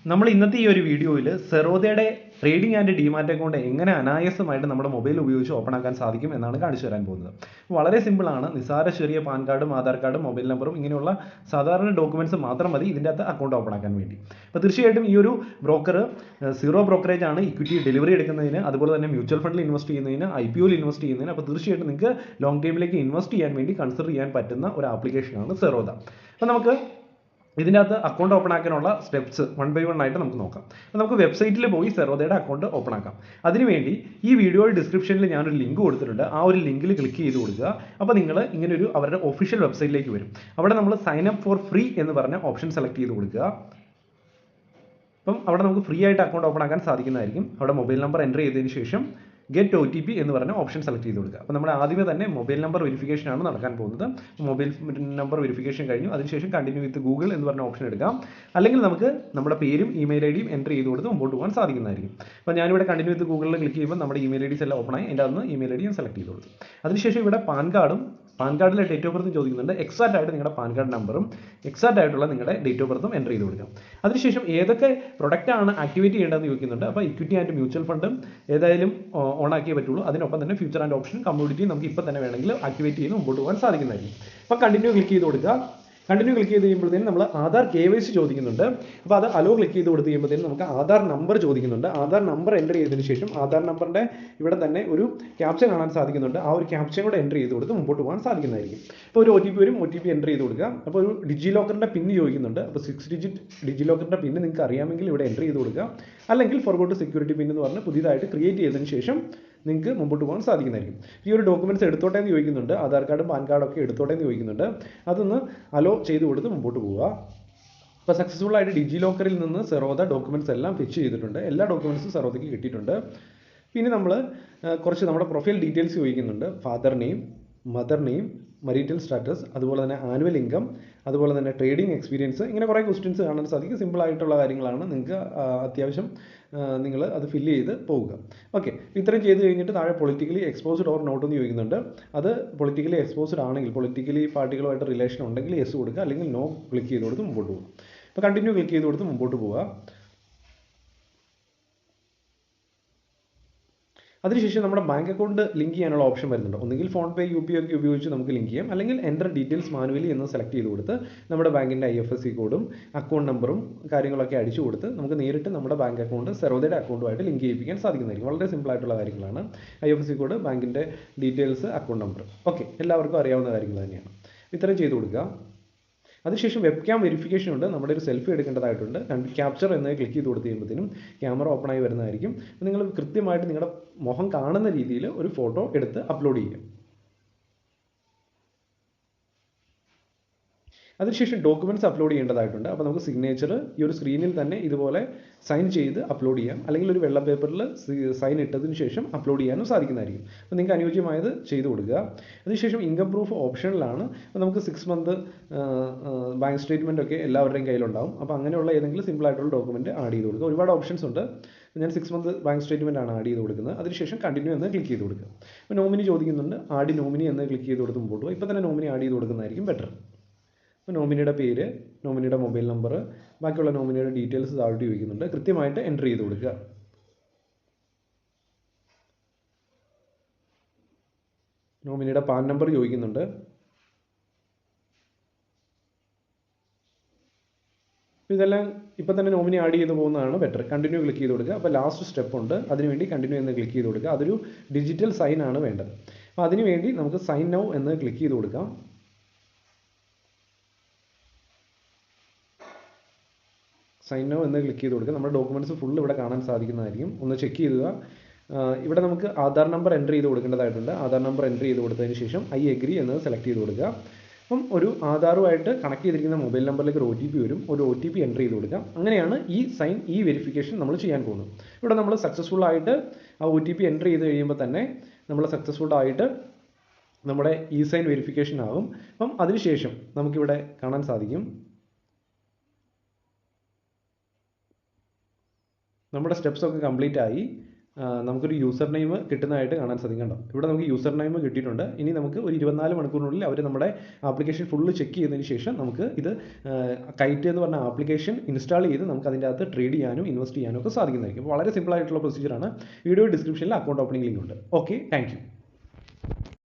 നമ്മൾ ഇന്നത്തെ ഈ ഒരു വീഡിയോയിൽ സെറോദയുടെ ട്രേഡിംഗ് ആൻഡ് ഡിമാറ്റ് അക്കൗണ്ട് എങ്ങനെ അനായാസമായിട്ട് നമ്മുടെ മൊബൈൽ ഉപയോഗിച്ച് ഓപ്പൺ ആക്കാൻ സാധിക്കും എന്നാണ് കാണിച്ചു തരാൻ പോകുന്നത്. വളരെ സിമ്പിളാണ്. നിസ്സാര ചെറിയ പാൻ കാർഡും ആധാർ കാർഡും മൊബൈൽ നമ്പറും ഇങ്ങനെയുള്ള സാധാരണ ഡോക്യുമെന്റ്സ് മാത്രം മതി ഇതിൻ്റെ അകത്ത് അക്കൗണ്ട് ഓപ്പൺ ആക്കാൻ വേണ്ടി. അപ്പോൾ തീർച്ചയായിട്ടും ഈ ഒരു ബ്രോക്കർ സീറോ ബ്രോക്കറേജ് ആണ് ഇക്വിറ്റി ഡെലിവറി എടുക്കുന്നതിന്, അതുപോലെ തന്നെ മ്യൂച്വൽ ഫണ്ടിൽ ഇൻവെസ്റ്റ് ചെയ്യുന്നതിന്, IPOയിൽ ഇൻവെസ്റ്റ് ചെയ്യുന്നതിന്. അപ്പോൾ തീർച്ചയായിട്ടും നിങ്ങൾക്ക് ലോങ് ടൈമിലേക്ക് ഇൻവെസ്റ്റ് ചെയ്യാൻ വേണ്ടി കൺസിഡർ ചെയ്യാൻ പറ്റുന്ന ഒരു ആപ്ലിക്കേഷനാണ് സെറോദ. അപ്പോൾ നമുക്ക് ഇതിൻ്റെ അകത്ത് അക്കൗണ്ട് ഓപ്പൺ ആക്കാനുള്ള സ്റ്റെപ്സ് 1 by 1 ആയിട്ട് നമുക്ക് നോക്കാം. അപ്പോൾ നമുക്ക് വെബ്സൈറ്റിൽ പോയി സെറോദയുടെ അക്കൗണ്ട് ഓപ്പൺ ആക്കാം. അതിനുവേണ്ടി ഈ വീഡിയോയുടെ ഡിസ്ക്രിപ്ഷനിൽ ഞാനൊരു ലിങ്ക് കൊടുത്തിട്ടുണ്ട്. ആ ഒരു ലിങ്കിൽ ക്ലിക്ക് ചെയ്ത് കൊടുക്കുക. അപ്പോൾ നിങ്ങൾ ഇങ്ങനെ ഒരു അവരുടെ ഒഫീഷ്യൽ വെബ്സൈറ്റിലേക്ക് വരും. അവിടെ നമ്മൾ സൈൻ അപ്പ് ഫോർ ഫ്രീ എന്ന് പറഞ്ഞ ഓപ്ഷൻ സെലക്ട് ചെയ്ത് കൊടുക്കുക. അപ്പം അവിടെ നമുക്ക് ഫ്രീ ആയിട്ട് അക്കൗണ്ട് ഓപ്പൺ ആക്കാൻ സാധിക്കുന്നതായിരിക്കും. അവിടെ മൊബൈൽ നമ്പർ എൻ്റർ ചെയ്തതിന് ശേഷം ഗെറ്റ് OTP എന്ന് പറഞ്ഞ ഓപ്ഷൻ സെലക്ട് ചെയ്ത് കൊടുക്കുക. അപ്പോൾ നമ്മൾ ആദ്യമേ തന്നെ മൊബൈൽ നമ്പർ വെരിഫിക്കേഷൻ ആണ് നടക്കാൻ പോകുന്നത്. മൊബൈൽ നമ്പർ വെരിഫിക്കേഷൻ കഴിഞ്ഞു. അതിനുശേഷം കണ്ടിന്യൂ വിത്ത് ഗൂഗിൾ എന്ന് പറഞ്ഞ ഓപ്ഷൻ എടുക്കാം. അല്ലെങ്കിൽ നമുക്ക് നമ്മുടെ പേരും ഇമെയിൽ IDയും എൻ്റർ ചെയ്ത് കൊടുത്ത് മുമ്പോട്ട് പോകാൻ സാധിക്കുന്നതായിരിക്കും. അപ്പോൾ ഞാനിവിടെ കണ്ടിന്യൂ വിത്ത് ഗൂഗിളിൽ ക്ലിക്ക് ചെയ്യുമ്പോൾ നമ്മുടെ ഇമെയിൽ IDs എല്ലാം ഓപ്പൺ ആയി. എൻ്റെ അന്ന് ഇമെയിൽ ID ഞാൻ സെലക്ട് ചെയ്ത് കൊടുത്തു. അതിനുശേഷം ഇവിടെ പാൻ കാർഡിലെ ഡേറ്റ് ഓഫ് ബർത്തും ചോദിക്കുന്നുണ്ട്. എക്സാക്റ്റ് ആയിട്ട് നിങ്ങളുടെ പാൻ കാർഡ് നമ്പറും എക്സാക്റ്റ് ആയിട്ടുള്ള നിങ്ങളുടെ ഡേറ്റ് ഓഫ് ബർത്തും എൻ്റർ ചെയ്ത് കൊടുക്കാം. അതിനുശേഷം ഏതൊക്കെ പ്രൊഡക്റ്റ് ആണ് ആക്ടിവേറ്റ് ചെയ്യേണ്ടതെന്ന് ചോദിക്കുന്നുണ്ട്. അപ്പോൾ ഇക്വിറ്റി ആൻഡ് മ്യൂച്വൽ ഫണ്ടും ഏതായാലും ഓൺ ആക്കിയേ പറ്റുള്ളൂ. അതിനൊപ്പം തന്നെ ഫ്യൂച്ചർ ആൻഡ് ഓപ്ഷൻ കമ്മ്യൂണിറ്റി നമുക്ക് ഇപ്പോൾ തന്നെ വേണമെങ്കിൽ ആക്ടിവേറ്റ് ചെയ്ത് മുമ്പോട്ട് പോകാൻ സാധിക്കുന്നതായിരിക്കും. അപ്പോൾ കണ്ടിന്യൂ ക്ലിക്ക് ചെയ്ത് കൊടുക്കുക. കണ്ടിന്യൂ ക്ലിക്ക് ചെയ്ത് കഴിയുമ്പോഴത്തേനും നമ്മൾ ആധാർ KYC ചോദിക്കുന്നുണ്ട്. അപ്പോൾ അത് അലോ ക്ലിക്ക് ചെയ്ത് കൊടുത്ത് കഴിയുമ്പോഴത്തേനും നമുക്ക് ആധാർ നമ്പർ ചോദിക്കുന്നുണ്ട്. ആധാർ നമ്പർ എൻ്റർ ചെയ്തതിന് ശേഷം ആധാർ നമ്പറിൻ്റെ ഇവിടെ തന്നെ ഒരു ക്യാപ്ച കാണാൻ സാധിക്കുന്നുണ്ട്. ആ ഒരു ക്യാപ്ചയും കൂടെ എൻ്റർ ചെയ്ത് കൊടുത്ത് മുമ്പോട്ട് പോകാൻ സാധിക്കുന്നതായിരിക്കും. അപ്പോൾ ഒരു OTP വരും. OTP എൻ്റർ ചെയ്ത് കൊടുക്കുക. അപ്പോൾ ഒരു ഡിജി ലോക്കറിൻ്റെ പിൻ ചോദിക്കുന്നുണ്ട്. അപ്പോൾ 6 ഡിജിറ്റ് ഡിജി ലോക്കറിൻ്റെ പിൻ നിങ്ങൾക്ക് അറിയാമെങ്കിൽ ഇവിടെ എൻ്റർ ചെയ്ത് കൊടുക്കുക. അല്ലെങ്കിൽ ഫോർഗോട്ട് സെക്യൂരിറ്റി പിൻ എന്ന് പറഞ്ഞ് പുതിയതായിട്ട് ക്രിയേറ്റ് ചെയ്തതിന് ശേഷം നിങ്ങൾക്ക് മുമ്പോട്ട് പോകാൻ സാധിക്കുന്നതായിരിക്കും. ഈ ഒരു ഡോക്യുമെൻറ്റ്സ് എടുത്തോട്ടെ എന്ന് ചോദിക്കുന്നുണ്ട്. ആധാർ കാർഡും പാൻ കാർഡും ഒക്കെ എടുത്തോട്ടെ എന്ന് ചോദിക്കുന്നുണ്ട്. അതൊന്ന് അലോ ചെയ്ത് കൊടുത്ത് മുമ്പോട്ട് പോവുക. അപ്പോൾ സക്സസ്ഫുൾ ആയിട്ട് ഡിജി ലോക്കറിൽ നിന്ന് സെറോദ ഡോക്യുമെൻറ്റ്സ് എല്ലാം ഫെച്ച് ചെയ്തിട്ടുണ്ട്. എല്ലാ ഡോക്യുമെൻറ്റ്സും സെറോദയ്ക്ക് കിട്ടിയിട്ടുണ്ട്. പിന്നെ നമ്മൾ കുറച്ച് നമ്മുടെ പ്രൊഫൈൽ ഡീറ്റെയിൽസ് ചോദിക്കുന്നുണ്ട്. Father name, mother name, marital status, അതുപോലെ തന്നെ ആനുവൽ ഇൻകം, അതുപോലെ തന്നെ ട്രേഡിംഗ് എക്സ്പീരിയൻസ്, ഇങ്ങനെ കുറേ ക്വസ്റ്റ്യൻസ് കാണാൻ സാധിക്കും. സിമ്പിൾ ആയിട്ടുള്ള കാര്യങ്ങളാണ്. നിങ്ങൾക്ക് അത്യാവശ്യം നിങ്ങൾ അത് ഫില്ല് ചെയ്ത് പോവുക. ഓക്കെ, ഇത്രയും ചെയ്ത് കഴിഞ്ഞിട്ട് താഴെ പൊളിറ്റിക്കലി എക്സ്പോസ്ഡ് ഓർ നോട്ട് എന്ന് ചോദിക്കുന്നുണ്ട്. അത് പൊളിറ്റിക്കലി എക്സ്പോസ്ഡ് ആണെങ്കിൽ, പൊളിറ്റിക്കലി പാർട്ടികളുമായിട്ട് റിലേഷൻ ഉണ്ടെങ്കിൽ യെസ് കൊടുക്കുക, അല്ലെങ്കിൽ നോ ക്ലിക്ക് ചെയ്ത് കൊടുത്ത് മുമ്പോട്ട് പോകുക. അപ്പോൾ കണ്ടിന്യൂ ക്ലിക്ക് ചെയ്ത് കൊടുത്ത് മുമ്പോട്ട് പോവുക. അതിനുശേഷം നമ്മുടെ ബാങ്ക് അക്കൗണ്ട് ലിങ്ക് ചെയ്യാനുള്ള ഓപ്ഷൻ വരുന്നുണ്ട്. ഒന്നുകിൽ ഫോൺപേ, UPI ഒക്കെ ഉപയോഗിച്ച് നമുക്ക് ലിങ്ക് ചെയ്യാം. അല്ലെങ്കിൽ എൻ്റർ ഡീറ്റെയിൽസ് മാനുവലി എന്ന് സെലക്ട് ചെയ്ത് കൊടുത്ത് നമ്മുടെ ബാങ്കിൻ്റെ IFSC കോഡും അക്കൗണ്ട് നമ്പറും കാര്യങ്ങളൊക്കെ അടിച്ചു കൊടുത്ത് നമുക്ക് നേരിട്ട് നമ്മുടെ ബാങ്ക് അക്കൗണ്ട് സെറോദയുടെ അക്കൗണ്ടുമായിട്ട് ലിങ്ക് ചെയ്യിപ്പിക്കാൻ സാധിക്കുന്നതായിരിക്കും. വളരെ സിമ്പിൾ ആയിട്ടുള്ള കാര്യങ്ങളാണ്. IFSC കോഡ്, ബാങ്കിൻ്റെ ഡീറ്റെയിൽസ്, അക്കൗണ്ട് നമ്പർ. ഓക്കെ, എല്ലാവർക്കും അറിയാവുന്ന കാര്യങ്ങൾ തന്നെയാണ്. ഇത്രയും ചെയ്ത് കൊടുക്കുക. അതിനുശേഷം വെബ് ക്യാം വെരിഫിക്കേഷൻ ഉണ്ട്. നമ്മുടെ ഒരു സെൽഫി എടുക്കേണ്ടതായിട്ടുണ്ട്. ക്യാപ്ചർ എന്ന് ക്ലിക്ക് ചെയ്ത് കൊടുത്ത് കഴിയുമ്പോഴത്തേനും ക്യാമറ ഓപ്പൺ ആയി വരുന്നതായിരിക്കും. നിങ്ങൾ കൃത്യമായിട്ട് നിങ്ങളുടെ മുഖം കാണുന്ന രീതിയിൽ ഒരു ഫോട്ടോ എടുത്ത് അപ്ലോഡ് ചെയ്യും. അതിനുശേഷം ഡോക്യുമെൻറ്റ്സ് അപ്ലോഡ് ചെയ്യേണ്ടതായിട്ടുണ്ട്. അപ്പോൾ നമുക്ക് സിഗ്നേച്ചർ ഈ ഒരു സ്ക്രീനിൽ തന്നെ ഇതുപോലെ സൈൻ ചെയ്ത് അപ്ലോഡ് ചെയ്യാം. അല്ലെങ്കിൽ ഒരു വെള്ള പേപ്പറിൽ സൈൻ ഇട്ടതിന് ശേഷം അപ്ലോഡ് ചെയ്യാനും സാധിക്കുന്നതായിരിക്കും. അപ്പോൾ നിങ്ങൾക്ക് അനുയോജ്യമായത് ചെയ്ത് കൊടുക്കുക. അതിനുശേഷം ഇൻകം പ്രൂഫ് ഓപ്ഷനിലാണ്. അപ്പോൾ നമുക്ക് 6 മന്ത് ബാങ്ക് സ്റ്റേറ്റ്മെൻ്റ് ഒക്കെ എല്ലാവരുടെയും കയ്യിലുണ്ടാവും. അപ്പോൾ അങ്ങനെയുള്ള ഏതെങ്കിലും സിമ്പിളായിട്ടുള്ള ഡോക്യുമെൻറ്റ് ആഡ് ചെയ്ത് കൊടുക്കുക. ഒരുപാട് ഓപ്ഷൻസ് ഉണ്ട്. ഞാൻ 6 മന്ത് ബാങ്ക് സ്റ്റേറ്റ്മെൻ്റ് ആണ് ആഡ് ചെയ്ത് കൊടുക്കുന്നത്. അതിനുശേഷം കണ്ടിന്യൂ എന്ന് ക്ലിക്ക് ചെയ്ത് കൊടുക്കുക. അപ്പോൾ നോമിനി ചോദിക്കുന്നുണ്ട്. ആഡ് നോമിനി എന്ന് ക്ലിക്ക് ചെയ്ത് കൊടുത്ത് മുമ്പോട്ട് പോകും. ഇപ്പോൾ തന്നെ നോമിനി ആഡ് ചെയ്ത് കൊടുക്കുന്നതായിരിക്കും ബെറ്റർ. അപ്പോൾ നോമിനിയുടെ പേര്, നോമിനിയുടെ മൊബൈൽ നമ്പർ, ബാക്കിയുള്ള നോമിനിയുടെ ഡീറ്റെയിൽസ് താഴോട്ട് ചോദിക്കുന്നുണ്ട്. കൃത്യമായിട്ട് എൻ്റർ ചെയ്ത് കൊടുക്കുക. നോമിനിയുടെ പാൻ നമ്പർ ചോദിക്കുന്നുണ്ട്. ഇതെല്ലാം ഇപ്പം തന്നെ നോമിനി ആഡ് ചെയ്ത് പോകുന്നതാണ് ബെറ്റർ. കണ്ടിന്യൂ ക്ലിക്ക് ചെയ്ത് കൊടുക്കുക. അപ്പോൾ ലാസ്റ്റ് സ്റ്റെപ്പ് ഉണ്ട്. അതിനുവേണ്ടി കണ്ടിന്യൂ എന്ന് ക്ലിക്ക് ചെയ്ത് കൊടുക്കുക. അതൊരു ഡിജിറ്റൽ സൈൻ ആണ് വേണ്ടത്. അപ്പോൾ അതിനുവേണ്ടി നമുക്ക് സൈൻ നൗ എന്ന് ക്ലിക്ക് ചെയ്ത് കൊടുക്കാം. സൈൻ നൗ എന്ന് ക്ലിക്ക് ചെയ്ത് കൊടുക്കുക. നമ്മുടെ ഡോക്യുമെൻറ്റ്സ് ഫുൾ ഇവിടെ കാണാൻ സാധിക്കുന്നതായിരിക്കും. ഒന്ന് ചെക്ക് ചെയ്യുക. ഇവിടെ നമുക്ക് ആധാർ നമ്പർ എൻ്റർ ചെയ്ത് കൊടുക്കേണ്ടതായിട്ടുണ്ട്. ആധാർ നമ്പർ എൻ്റർ ചെയ്ത് കൊടുത്തതിന് ശേഷം ഐ എഗ്രി എന്നത് സെലക്ട് ചെയ്ത് കൊടുക്കുക. അപ്പം ഒരു ആധാറുമായിട്ട് കണക്ട് ചെയ്തിരിക്കുന്ന മൊബൈൽ നമ്പറിലേക്ക് ഒരു OTP വരും. ഒരു OTP എൻ്റർ ചെയ്ത് കൊടുക്കാം. അങ്ങനെയാണ് ഈ വെരിഫിക്കേഷൻ നമ്മൾ ചെയ്യാൻ പോകുന്നത്. ഇവിടെ നമ്മൾ സക്സസ്ഫുൾ ആയിട്ട് ആ OTP എൻ്റർ ചെയ്ത് കഴിയുമ്പോൾ തന്നെ നമ്മൾ സക്സസ്ഫുൾ ആയിട്ട് നമ്മുടെ സൈൻ വെരിഫിക്കേഷൻ ആകും. അപ്പം അതിനുശേഷം നമുക്കിവിടെ കാണാൻ സാധിക്കും നമ്മുടെ സ്റ്റെപ്സ് ഒക്കെ കംപ്ലീറ്റ് ആയി. നമുക്കൊരു യൂസർ നെയിം കിട്ടുന്നതായിട്ട് കാണാൻ സാധിക്കും. കണ്ടോ, ഇവിടെ നമുക്ക് യൂസർ നെയിം കിട്ടിയിട്ടുണ്ട്. ഇനി നമുക്ക് ഒരു 24 മണിക്കൂറിനുള്ളിൽ അവർ നമ്മുടെ ആപ്ലിക്കേഷൻ ഫുള്ള് ചെക്ക് ചെയ്തതിന് ശേഷം നമുക്ക് ഇത് കൈറ്റ് എന്ന് പറഞ്ഞ ആപ്ലിക്കേഷൻ ഇൻസ്റ്റാൾ ചെയ്ത് നമുക്ക് അതിൻ്റെ അകത്ത് ട്രേഡ് ചെയ്യാനും ഇൻവെസ്റ്റ് ചെയ്യാനും ഒക്കെ സാധിക്കുന്നതായിരിക്കും. വളരെ സിമ്പിൾ ആയിട്ടുള്ള പ്രൊസീജിയറാണ്. വീഡിയോ ഡിസ്ക്രിപ്ഷനിൽ അക്കൗണ്ട് ഓപ്പണിംഗ് ലിങ്ക് ഉണ്ട്. Okay, thank you.